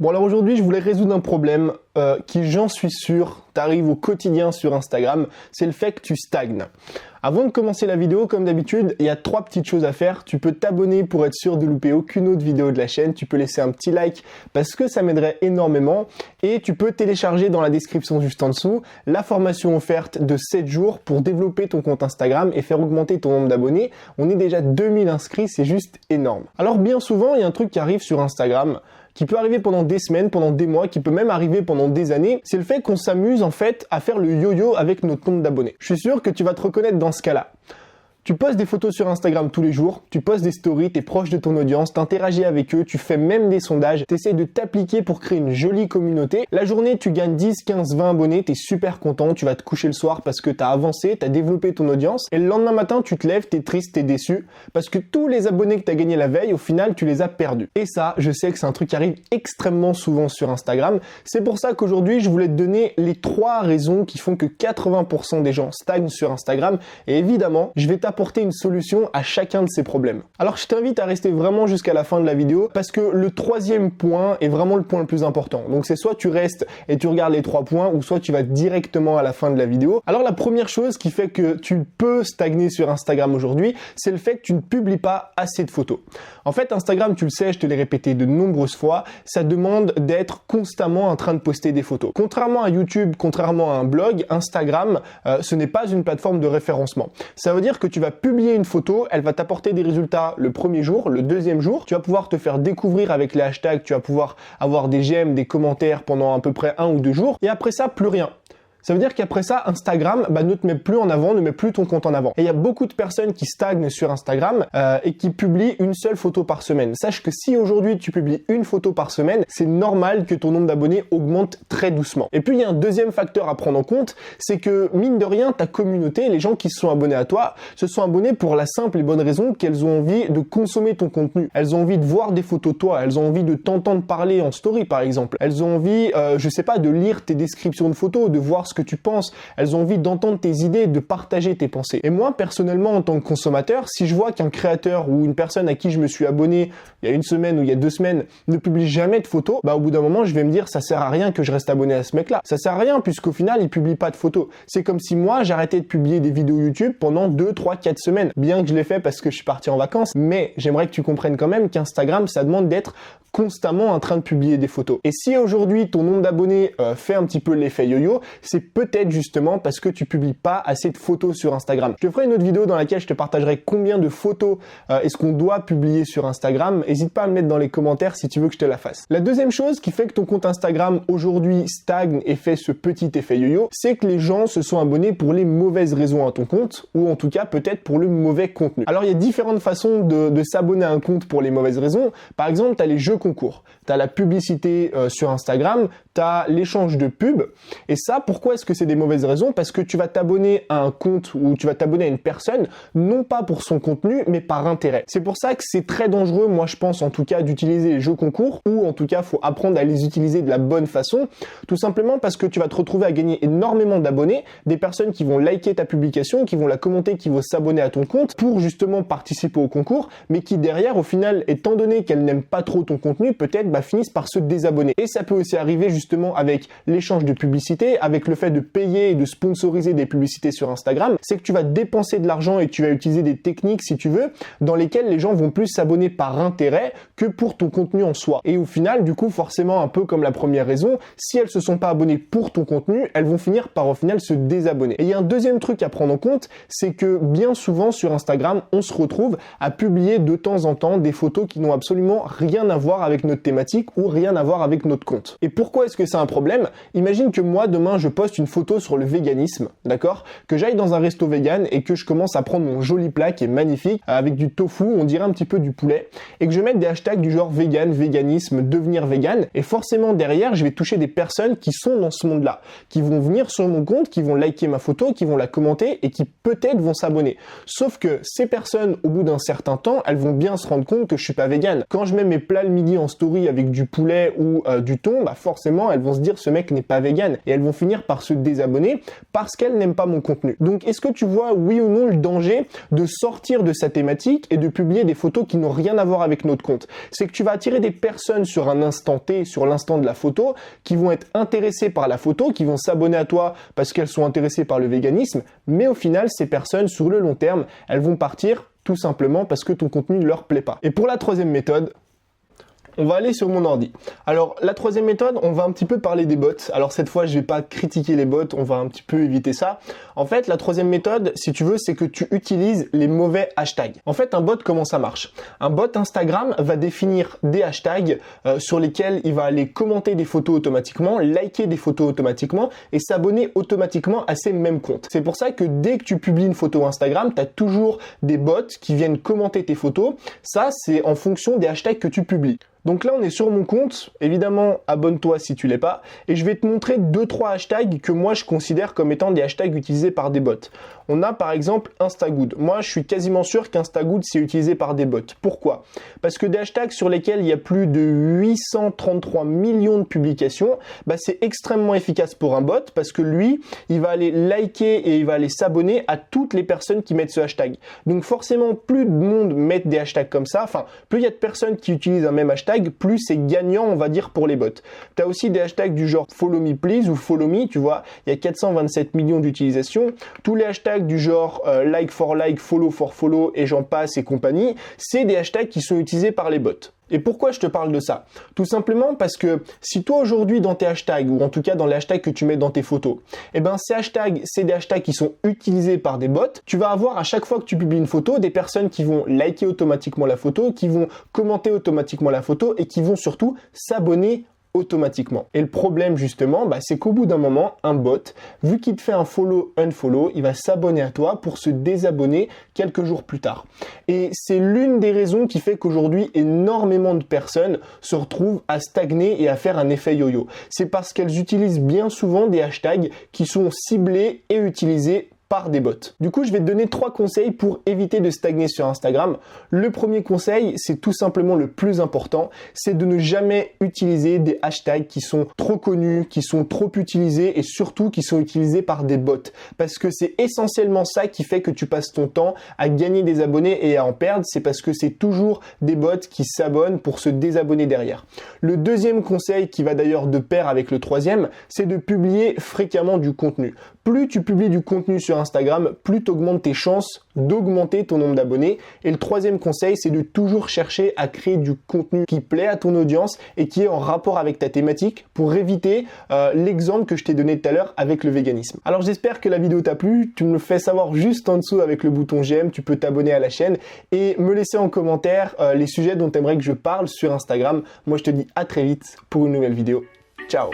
Bon alors aujourd'hui je voulais résoudre un problème qui j'en suis sûr t'arrive au quotidien sur Instagram, c'est le fait que tu stagnes. Avant de commencer la vidéo, comme d'habitude, il y a 3 petites choses à faire. Tu peux t'abonner pour être sûr de louper aucune autre vidéo de la chaîne, tu peux laisser un petit like parce que ça m'aiderait énormément et tu peux télécharger dans la description juste en dessous la formation offerte de 7 jours pour développer ton compte Instagram et faire augmenter ton nombre d'abonnés. On est déjà 2000 inscrits, c'est juste énorme. Alors bien souvent, il y a un truc qui arrive sur Instagram qui peut arriver pendant des semaines, pendant des mois, qui peut même arriver pendant des années, c'est le fait qu'on s'amuse en fait à faire le yo-yo avec notre nombre d'abonnés. Je suis sûr que tu vas te reconnaître dans ce cas-là. Tu postes des photos sur Instagram tous les jours, tu postes des stories, t'es proche de ton audience, t'interagis avec eux, tu fais même des sondages, t'essayes de t'appliquer pour créer une jolie communauté. La journée, tu gagnes 10, 15, 20 abonnés, t'es super content, tu vas te coucher le soir parce que t'as avancé, t'as développé ton audience. Et le lendemain matin, tu te lèves, t'es triste, t'es déçu parce que tous les abonnés que t'as gagnés la veille, au final, tu les as perdus. Et ça, je sais que c'est un truc qui arrive extrêmement souvent sur Instagram. C'est pour ça qu'aujourd'hui, je voulais te donner les 3 raisons qui font que 80% des gens stagnent sur Instagram. Et évidemment, je vais t'apporter une solution à chacun de ces problèmes. Alors je t'invite à rester vraiment jusqu'à la fin de la vidéo parce que le 3e point est vraiment le point le plus important. Donc c'est soit tu restes et tu regardes les 3 points ou soit tu vas directement à la fin de la vidéo. Alors la première chose qui fait que tu peux stagner sur Instagram aujourd'hui, c'est le fait que tu ne publies pas assez de photos. En fait, Instagram, tu le sais, je te l'ai répété de nombreuses fois, ça demande d'être constamment en train de poster des photos. Contrairement à YouTube, contrairement à un blog, Instagram, ce n'est pas une plateforme de référencement. Ça veut dire que tu vas publier une photo, elle va t'apporter des résultats le premier jour, le deuxième jour, tu vas pouvoir te faire découvrir avec les hashtags, tu vas pouvoir avoir des j'aime, des commentaires pendant à peu près 1 ou 2 jours, et après ça, plus rien. Ça veut dire qu'après ça, Instagram ne te met plus en avant, ne met plus ton compte en avant. Et il y a beaucoup de personnes qui stagnent sur Instagram et qui publient une seule photo par semaine. Sache que si aujourd'hui tu publies une photo par semaine, c'est normal que ton nombre d'abonnés augmente très doucement. Et puis il y a un deuxième facteur à prendre en compte, c'est que mine de rien, ta communauté, les gens qui se sont abonnés à toi, se sont abonnés pour la simple et bonne raison qu'elles ont envie de consommer ton contenu. Elles ont envie de voir des photos de toi, elles ont envie de t'entendre parler en story par exemple. Elles ont envie, de lire tes descriptions de photos, de voir ce que tu penses, elles ont envie d'entendre tes idées, de partager tes pensées. Et moi, personnellement, en tant que consommateur, si je vois qu'un créateur ou une personne à qui je me suis abonné il y a 1 semaine ou il y a 2 semaines ne publie jamais de photos, au bout d'un moment, je vais me dire, ça sert à rien que je reste abonné à ce mec-là. Ça sert à rien puisqu'au final, il publie pas de photos. C'est comme si moi, j'arrêtais de publier des vidéos YouTube pendant 2, 3, 4 semaines. Bien que je l'ai fait parce que je suis parti en vacances, mais j'aimerais que tu comprennes quand même qu'Instagram, ça demande d'être constamment en train de publier des photos. Et si aujourd'hui ton nombre d'abonnés fait un petit peu l'effet yo-yo, c'est peut-être justement parce que tu publies pas assez de photos sur Instagram. Je te ferai une autre vidéo dans laquelle je te partagerai combien de photos est-ce qu'on doit publier sur Instagram. N'hésite pas à me mettre dans les commentaires si tu veux que je te la fasse. La deuxième chose qui fait que ton compte Instagram aujourd'hui stagne et fait ce petit effet yo-yo, c'est que les gens se sont abonnés pour les mauvaises raisons à ton compte ou en tout cas peut-être pour le mauvais contenu. Alors il y a différentes façons de s'abonner à un compte pour les mauvaises raisons. Par exemple, tu as les jeux concours, tu as la publicité sur Instagram, tu as l'échange de pubs. Et ça, pourquoi est-ce que c'est des mauvaises raisons? Parce que tu vas t'abonner à un compte ou tu vas t'abonner à une personne, non pas pour son contenu, mais par intérêt. C'est pour ça que c'est très dangereux, moi je pense en tout cas, d'utiliser les jeux concours, ou en tout cas, faut apprendre à les utiliser de la bonne façon, tout simplement parce que tu vas te retrouver à gagner énormément d'abonnés, des personnes qui vont liker ta publication, qui vont la commenter, qui vont s'abonner à ton compte pour justement participer au concours, mais qui derrière, au final, étant donné qu'elles n'aiment pas trop ton contenu, peut-être finissent par se désabonner. Et ça peut aussi arriver justement avec l'échange de publicité, avec le fait de payer et de sponsoriser des publicités sur Instagram, c'est que tu vas dépenser de l'argent et tu vas utiliser des techniques, si tu veux, dans lesquelles les gens vont plus s'abonner par intérêt que pour ton contenu en soi. Et au final, du coup, forcément, un peu comme la première raison, si elles se sont pas abonnées pour ton contenu, elles vont finir par au final se désabonner. Et il y a un deuxième truc à prendre en compte, c'est que bien souvent sur Instagram, on se retrouve à publier de temps en temps des photos qui n'ont absolument rien à voir avec notre thématique ou rien à voir avec notre compte. Et pourquoi est-ce que c'est un problème? Imagine que moi, demain, je poste une photo sur le véganisme, d'accord? Que j'aille dans un resto vegan et que je commence à prendre mon joli plat qui est magnifique, avec du tofu, on dirait un petit peu du poulet, et que je mette des hashtags du genre vegan, véganisme, devenir vegan, et forcément derrière, je vais toucher des personnes qui sont dans ce monde-là, qui vont venir sur mon compte, qui vont liker ma photo, qui vont la commenter et qui peut-être vont s'abonner. Sauf que ces personnes, au bout d'un certain temps, elles vont bien se rendre compte que je suis pas vegan. Quand je mets mes plats le midi midi en story avec du poulet ou du thon, bah forcément elles vont se dire ce mec n'est pas vegan et elles vont finir par se désabonner parce qu'elles n'aiment pas mon contenu. Donc est-ce que tu vois oui ou non le danger de sortir de sa thématique et de publier des photos qui n'ont rien à voir avec notre compte? C'est que tu vas attirer des personnes sur un instant T, sur l'instant de la photo, qui vont être intéressées par la photo, qui vont s'abonner à toi parce qu'elles sont intéressées par le véganisme, mais au final ces personnes sur le long terme, elles vont partir tout simplement parce que ton contenu ne leur plaît pas. Et pour la troisième méthode, on va aller sur mon ordi. Alors, la troisième méthode, on va un petit peu parler des bots. Alors, cette fois, je vais pas critiquer les bots, on va un petit peu éviter ça. En fait, la troisième méthode, si tu veux, c'est que tu utilises les mauvais hashtags. En fait, un bot, comment ça marche? Un bot Instagram va définir des hashtags sur lesquels il va aller commenter des photos automatiquement, liker des photos automatiquement et s'abonner automatiquement à ces mêmes comptes. C'est pour ça que dès que tu publies une photo Instagram, tu as toujours des bots qui viennent commenter tes photos. Ça, c'est en fonction des hashtags que tu publies. Donc là, on est sur mon compte. Évidemment, abonne-toi si tu l'es pas. Et je vais te montrer 2-3 hashtags que moi, je considère comme étant des hashtags utilisés par des bots. On a par exemple Instagood. Moi, je suis quasiment sûr qu'Instagood, c'est utilisé par des bots. Pourquoi? Parce que des hashtags sur lesquels il y a plus de 833 millions de publications, bah, c'est extrêmement efficace pour un bot parce que lui, il va aller liker et il va aller s'abonner à toutes les personnes qui mettent ce hashtag. Donc forcément, plus de monde met des hashtags comme ça, enfin, plus il y a de personnes qui utilisent un même hashtag, plus c'est gagnant, on va dire, pour les bots. Tu as aussi des hashtags du genre follow me please ou follow me, tu vois, il y a 427 millions d'utilisations. Tous les hashtags du genre like for like, follow for follow et j'en passe et compagnie, c'est des hashtags qui sont utilisés par les bots. Et pourquoi je te parle de ça? Tout simplement parce que si toi aujourd'hui dans tes hashtags, ou en tout cas dans les hashtags que tu mets dans tes photos, eh ben ces hashtags, c'est des hashtags qui sont utilisés par des bots, tu vas avoir à chaque fois que tu publies une photo, des personnes qui vont liker automatiquement la photo, qui vont commenter automatiquement la photo et qui vont surtout s'abonner automatiquement. Et le problème justement, bah, c'est qu'au bout d'un moment, un bot, vu qu'il te fait un follow, unfollow, il va s'abonner à toi pour se désabonner quelques jours plus tard. Et c'est l'une des raisons qui fait qu'aujourd'hui, énormément de personnes se retrouvent à stagner et à faire un effet yo-yo. C'est parce qu'elles utilisent bien souvent des hashtags qui sont ciblés et utilisés par des bots. Du coup, je vais te donner 3 conseils pour éviter de stagner sur Instagram. Le premier conseil, c'est tout simplement le plus important, c'est de ne jamais utiliser des hashtags qui sont trop connus, qui sont trop utilisés et surtout qui sont utilisés par des bots. Parce que c'est essentiellement ça qui fait que tu passes ton temps à gagner des abonnés et à en perdre, c'est parce que c'est toujours des bots qui s'abonnent pour se désabonner derrière. Le deuxième conseil, qui va d'ailleurs de pair avec le troisième, c'est de publier fréquemment du contenu. Plus tu publies du contenu sur Instagram, plus tu augmentes tes chances d'augmenter ton nombre d'abonnés. Et le troisième conseil, c'est de toujours chercher à créer du contenu qui plaît à ton audience et qui est en rapport avec ta thématique pour éviter l'exemple que je t'ai donné tout à l'heure avec le véganisme. Alors j'espère que la vidéo t'a plu, tu me le fais savoir juste en dessous avec le bouton j'aime, tu peux t'abonner à la chaîne et me laisser en commentaire les sujets dont tu aimerais que je parle sur Instagram. Moi je te dis à très vite pour une nouvelle vidéo. Ciao!